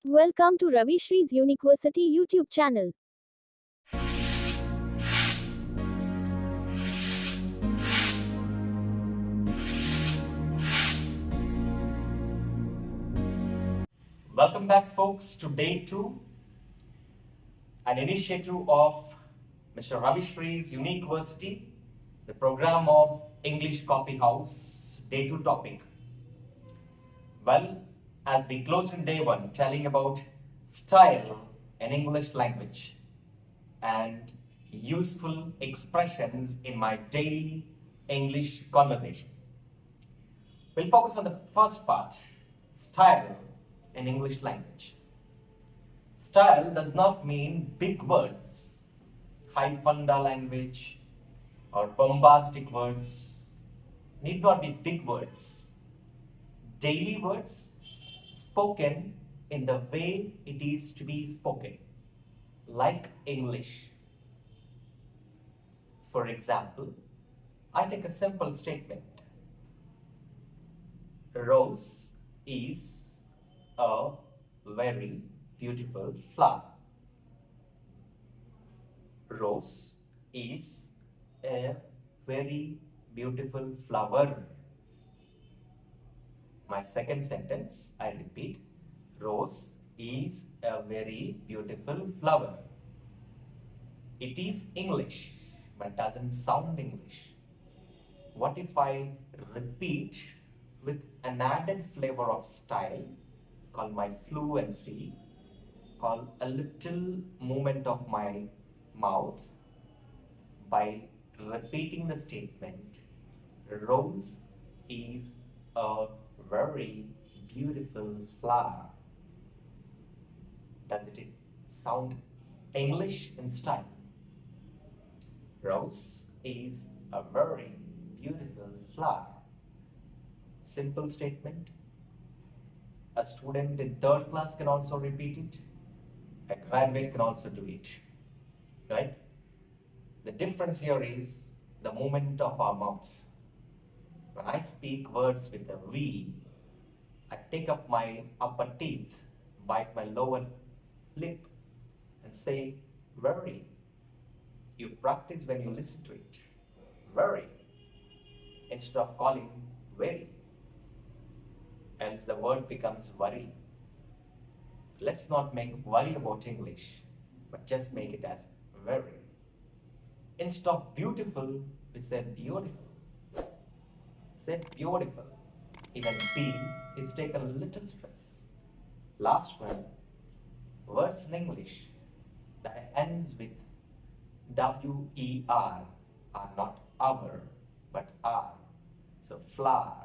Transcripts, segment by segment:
Welcome to Ravi Shree's University YouTube channel. Welcome back, folks, to Day-2, an initiative of Mr. Ravi Shree's University, the program of English Coffee House, Day-2 topic. Well, as we close in day 1, telling about style in English language and useful expressions in my daily English conversation. We'll focus on the first part, style in English language. Style does not mean big words, high funda language, or bombastic words. Need not be big words. Daily words spoken in the way it is to be spoken, like English. For example, I take a simple statement. Rose is a very beautiful flower. Rose is a very beautiful flower. My second sentence, I repeat, rose is a very beautiful flower. It is English, but doesn't sound English. What if I repeat with an added flavor of style, called my fluency, called a little movement of my mouth, by repeating the statement, rose is a very beautiful flower. Does it sound English in style? Rose is a very beautiful flower. Simple statement. A student in 3rd class can also repeat it. A graduate can also do it. Right? The difference here is the movement of our mouths. When I speak words with a V, I take up my upper teeth, bite my lower lip, and say very. You practice when you listen to it. Very. Instead of calling very. Else the word becomes worry. Let's not make worry about English, but just make it as very. Instead of beautiful, we say beautiful. Say beautiful. Even B is taken a little stress. Last one, words in English that ends with WER are not our, but are. So flower.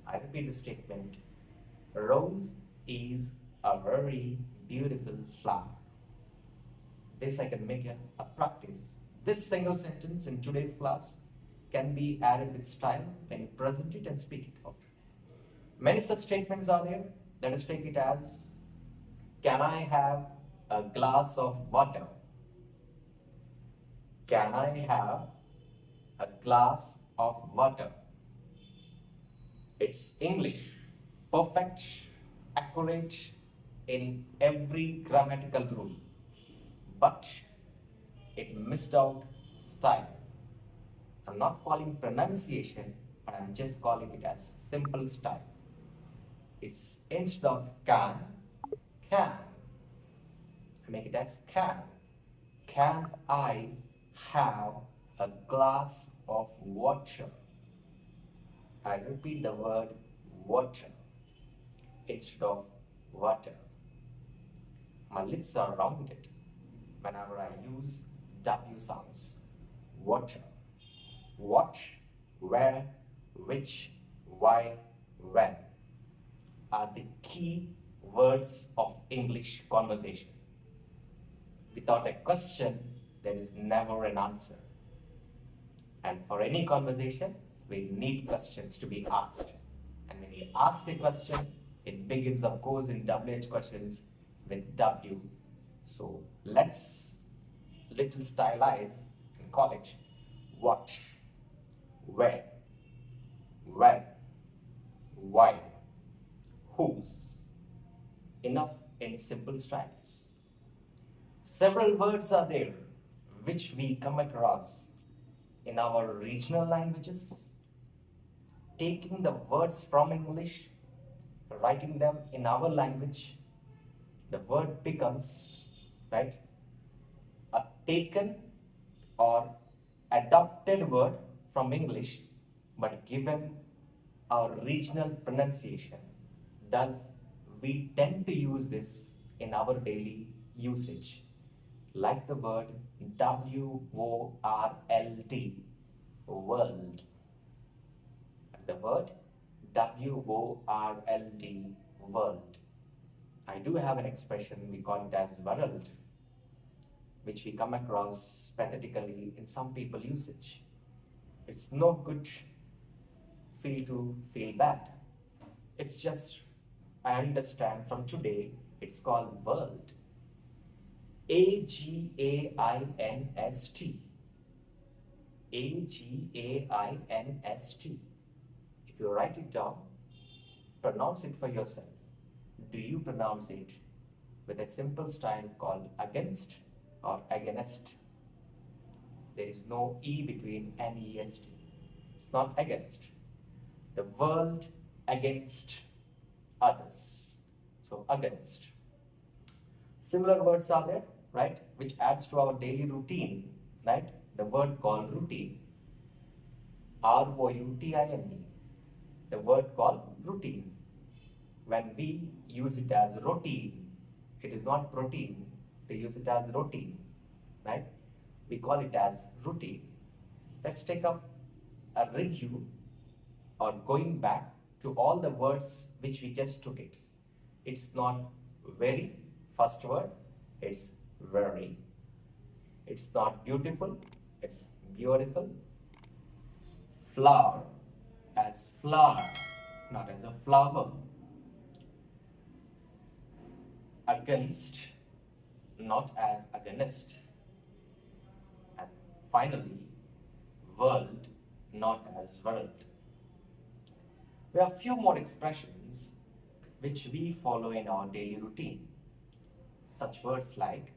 I repeat the statement. Rose is a very beautiful flower. This I can make a practice. This single sentence in today's class can be added with style when you present it and speak it out. Many such statements are there. Let us take it as, can I have a glass of water? Can I have a glass of water? It's English, perfect, accurate in every grammatical rule, but it missed out style. I'm not calling pronunciation, but I'm just calling it as simple style. It's instead of can. I make it as can. Can I have a glass of water? I repeat the word water instead of water. My lips are rounded whenever I use W sounds. Water. What, where, which, why, when are the key words of English conversation. Without a question, there is never an answer. And for any conversation, we need questions to be asked. And when we ask a question, it begins, of course, in WH questions with W. So let's little stylize and call it what, where, when, why, whose. Enough in simple styles. Several words are there which we come across in our regional languages, taking the words from English, writing them in our language, the word becomes, right, a taken or adopted word from English but given our regional pronunciation. Thus, we tend to use this in our daily usage, like the word WORLD, world. The word WORLD, world. I do have an expression, we call it as world, which we come across pathetically in some people usage. It's no good to feel bad. It's just, I understand from today, it's called world. AGAINST. AGAINST. If you write it down, pronounce it for yourself. Do you pronounce it with a simple style called against or against? There is no E between NEST. It's not against. The world against others. So against. Similar words are there, right? Which adds to our daily routine, right? The word called routine. ROUTINE. The word called routine. When we use it as routine, it is not protein. We use it as routine, right? We call it as routine. Let's take up a review or going back to all the words which we just took it. It's not very, first word, it's very. It's not beautiful, it's beautiful. Flower, as flower, not as a flower. Against, not as against. And finally, world, not as world. There are few more expressions which we follow in our daily routine. Such words like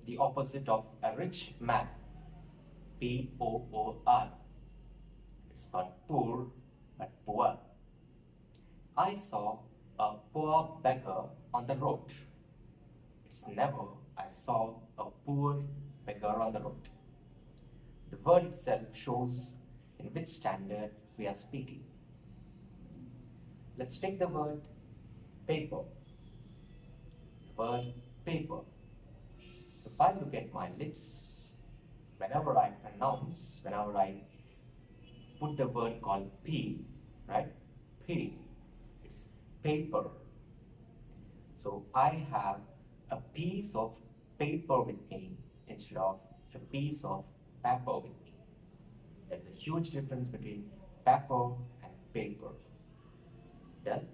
the opposite of a rich man, POOR. It's not poor, but poor. I saw a poor beggar on the road. It's never I saw a poor beggar on the road. The word itself shows in which standard we are speaking. Let's take the word paper. The word paper. If I look at my lips, whenever I put the word called P, right? P, it's paper. So I have a piece of paper with me instead of a piece of paper with me. There's a huge difference between paper and paper. Done?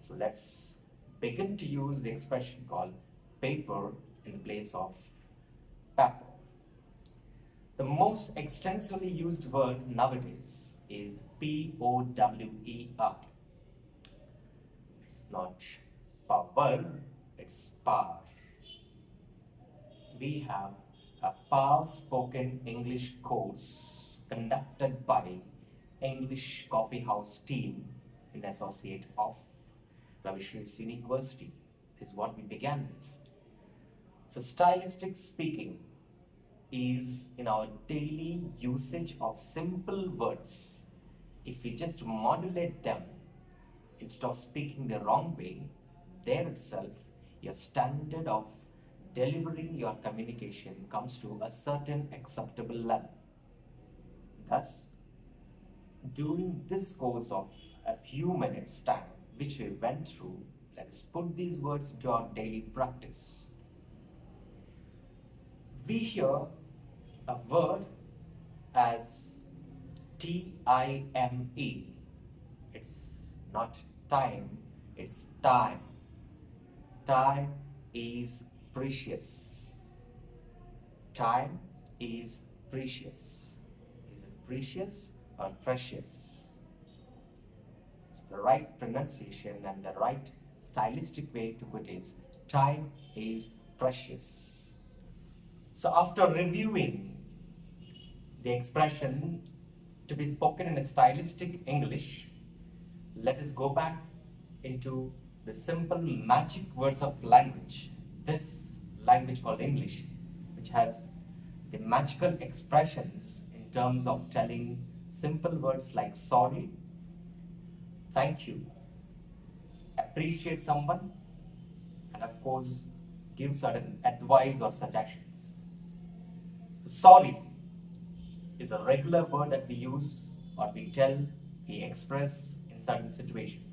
So let's begin to use the expression called paper in the place of paper. The most extensively used word nowadays is POWER. It's not power, it's power. We have a power spoken English course conducted by English Coffee House team in associate of Ravi Shree's University. This is what we began with. So stylistic speaking is in our daily usage of simple words. If we just modulate them instead of speaking the wrong way, there itself your standard of delivering your communication comes to a certain acceptable level. Thus, during this course of a few minutes time which we went through, let us put these words into our daily practice. We hear a word as TIME. It's not time, it's time. Time is precious. Time is precious. Is it precious or precious? So the right pronunciation and the right stylistic way to put is time is precious. So after reviewing the expression to be spoken in a stylistic English, let us go back into the simple magic words of language, this language called English, which has the magical expressions in terms of telling simple words like sorry, thank you, appreciate someone, and of course, give certain advice or suggestions. Sorry is a regular word that we use or we tell, we express in certain situations.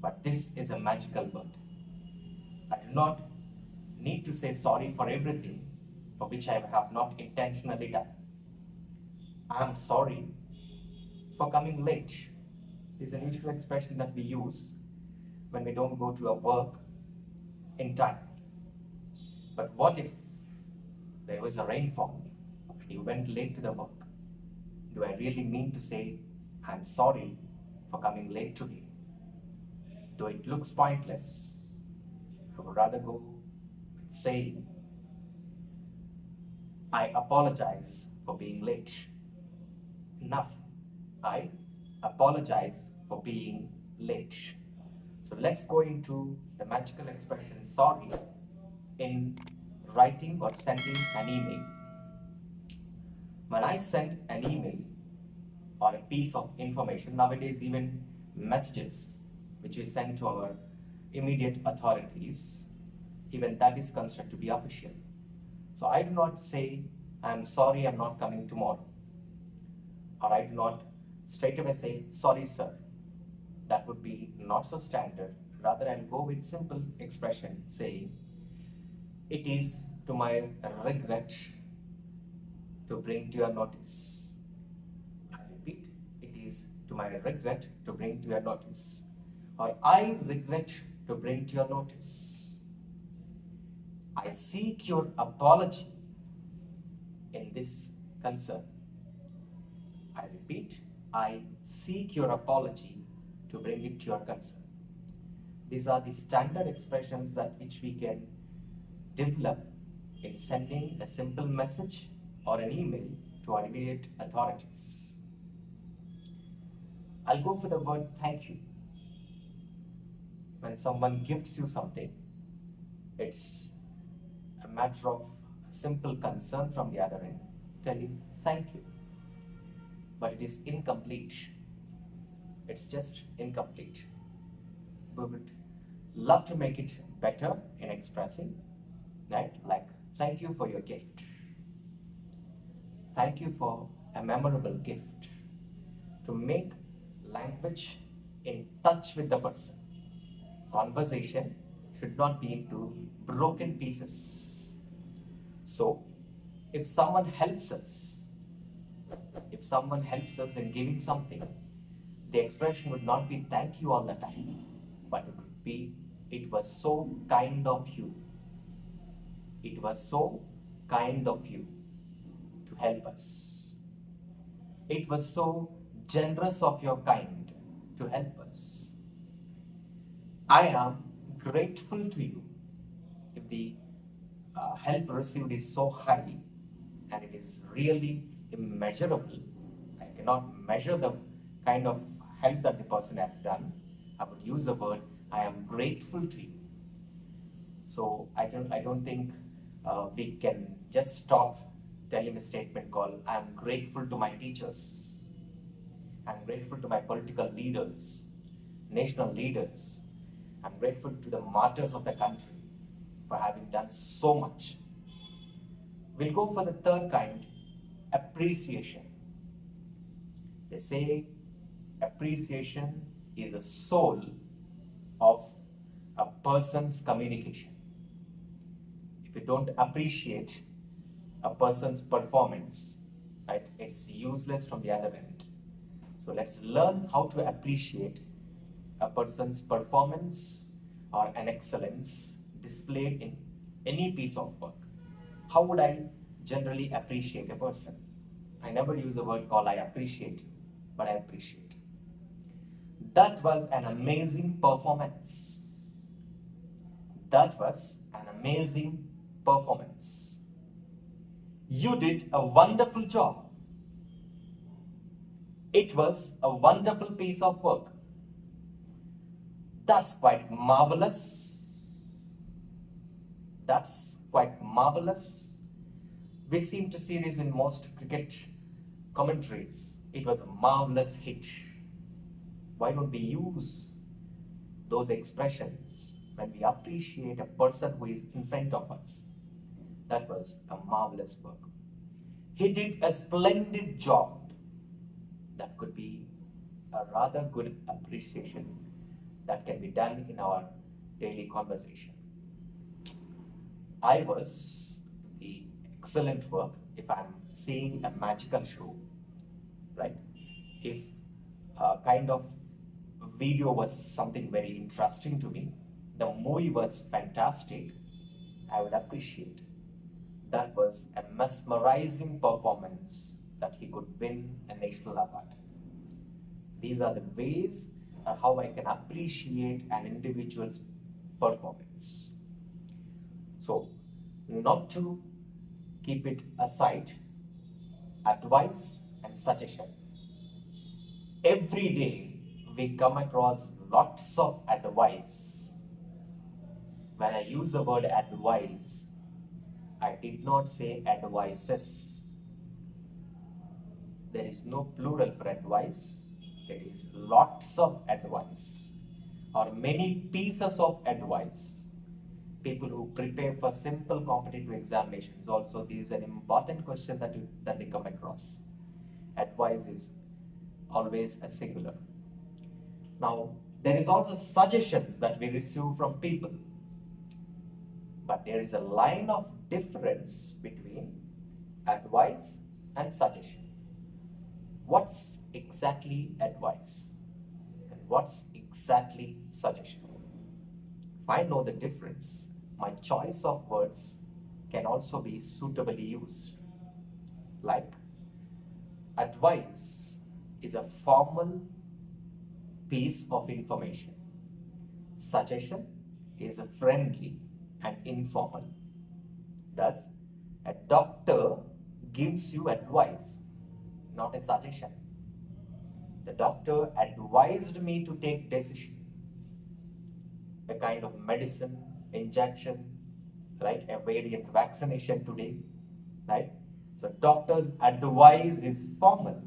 But this is a magical word. I do not need to say sorry for everything for which I have not intentionally done. I am sorry for coming late. This is an usual expression that we use when we don't go to our work in time. But what if there was a rainfall and you went late to the work? Do I really mean to say, I'm sorry for coming late today? Though it looks pointless, I would rather go with saying, I apologize for being late. Enough. I apologize for being late. So let's go into the magical expression sorry in writing or sending an email. When I send an email or a piece of information, nowadays even messages which we send to our immediate authorities, even that is considered to be official. So I do not say, I'm sorry, I'm not coming tomorrow. Or I do not straight away say, sorry, sir. That would be not so standard. Rather, I'll go with simple expression saying, it is to my regret to bring to your notice. I repeat, it is to my regret to bring to your notice. Or I regret to bring to your notice. I seek your apology in this concern. I repeat, I seek your apology to bring it to your concern. These are the standard expressions that which we can develop in sending a simple message or an email to our immediate authorities. I'll go for the word thank you. When someone gifts you something, it's a matter of simple concern from the other end, telling thank you. But it is incomplete. It's just incomplete. We would love to make it better in expressing, right? Like, thank you for your gift. Thank you for a memorable gift. To make language in touch with the person. Conversation should not be into broken pieces. So, if someone helps us in giving something, the expression would not be thank you all the time, but it would be, it was so kind of you. It was so kind of you to help us. It was so generous of your kind to help us. I am grateful to you. If the help received is so high and it is really immeasurable, I cannot measure the kind of help that the person has done, I would use the word, I am grateful to you. So I don't think we can just stop telling a statement called, I am grateful to my teachers. I'm grateful to my political leaders, national leaders. I'm grateful to the martyrs of the country for having done so much. We'll go for the third kind, appreciation. They say appreciation is the soul of a person's communication. If you don't appreciate a person's performance, right, it's useless from the other end. So let's learn how to appreciate a person's performance or an excellence displayed in any piece of work. How would I generally appreciate a person? I never use a word called I appreciate you, but I appreciate. That was an amazing performance. That was an amazing performance. You did a wonderful job. It was a wonderful piece of work. That's quite marvelous. That's quite marvelous. We seem to see this in most cricket commentaries. It was a marvelous hit. Why don't we use those expressions when we appreciate a person who is in front of us? That was a marvelous work. He did a splendid job. That could be a rather good appreciation that can be done in our daily conversation. I was the excellent work if I'm seeing a magical show, right? If a kind of video was something very interesting to me, the movie was fantastic, I would appreciate. That was a mesmerizing performance that he could win a national award. These are the ways how I can appreciate an individual's performance. So, not to keep it aside, advice and suggestion. Every day we come across lots of advice. When I use the word advice, I did not say advices. There is no plural for advice. It is lots of advice or many pieces of advice. People who prepare for simple competitive examinations also, this is an important question that they come across. Advice is always a singular. Now, there is also suggestions that we receive from people. But there is a line of difference between advice and suggestion. What's exactly advice? And what's exactly suggestion? If I know the difference, my choice of words can also be suitably used. Like, advice is a formal piece of information. Suggestion is a friendly and informal. Thus, a doctor gives you advice, not a suggestion. The doctor advised me to take decision. A kind of medicine, injection, right? A variant vaccination today, right? So doctor's advice is formal,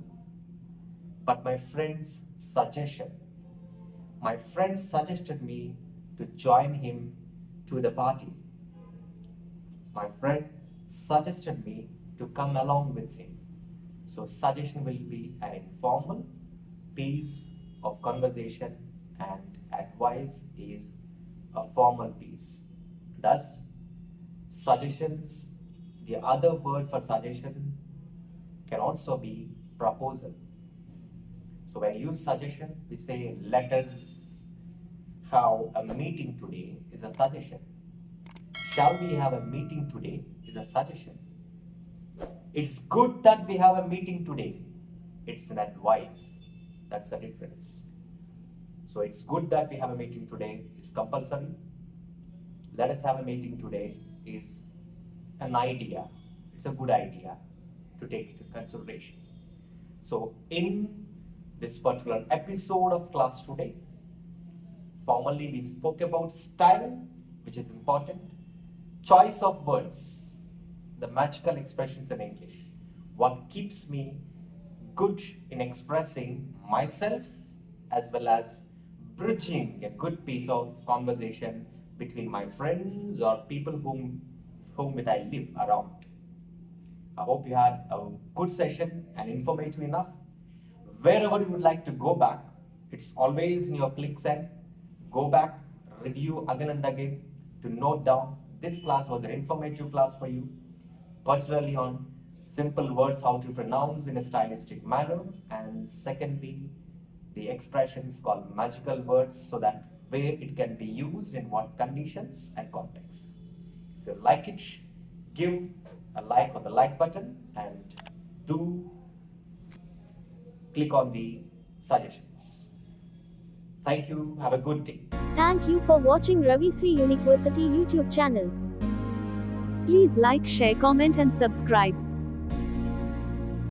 but my friend's suggestion. My friend suggested me to join him to the party. My friend suggested me to come along with him. So suggestion will be an informal piece of conversation and advice is a formal piece. Thus, suggestions, the other word for suggestion can also be proposal. So when you use suggestion, we say, let us have a meeting today is a suggestion. Shall we have a meeting today is a suggestion. It's good that we have a meeting today. It's an advice. That's the difference. So it's good that we have a meeting today is compulsory. Let us have a meeting today is an idea. It's a good idea to take into consideration. So in this particular episode of class today, formally we spoke about style, which is important, choice of words, the magical expressions in English, what keeps me good in expressing myself as well as bridging a good piece of conversation between my friends or people whom with I live around. I hope you had a good session and informative enough. Wherever you would like to go back, it's always in your click send. Go back, review again and again to note down this class was an informative class for you, particularly on simple words, how to pronounce in a stylistic manner, and secondly, the expressions called magical words, so that where it can be used in what conditions and context. If you like it, give a like on the like button and do click on the suggestions. Thank you. Have a good day. Thank you for watching Ravi Sri University YouTube channel. Please like, share, comment and subscribe.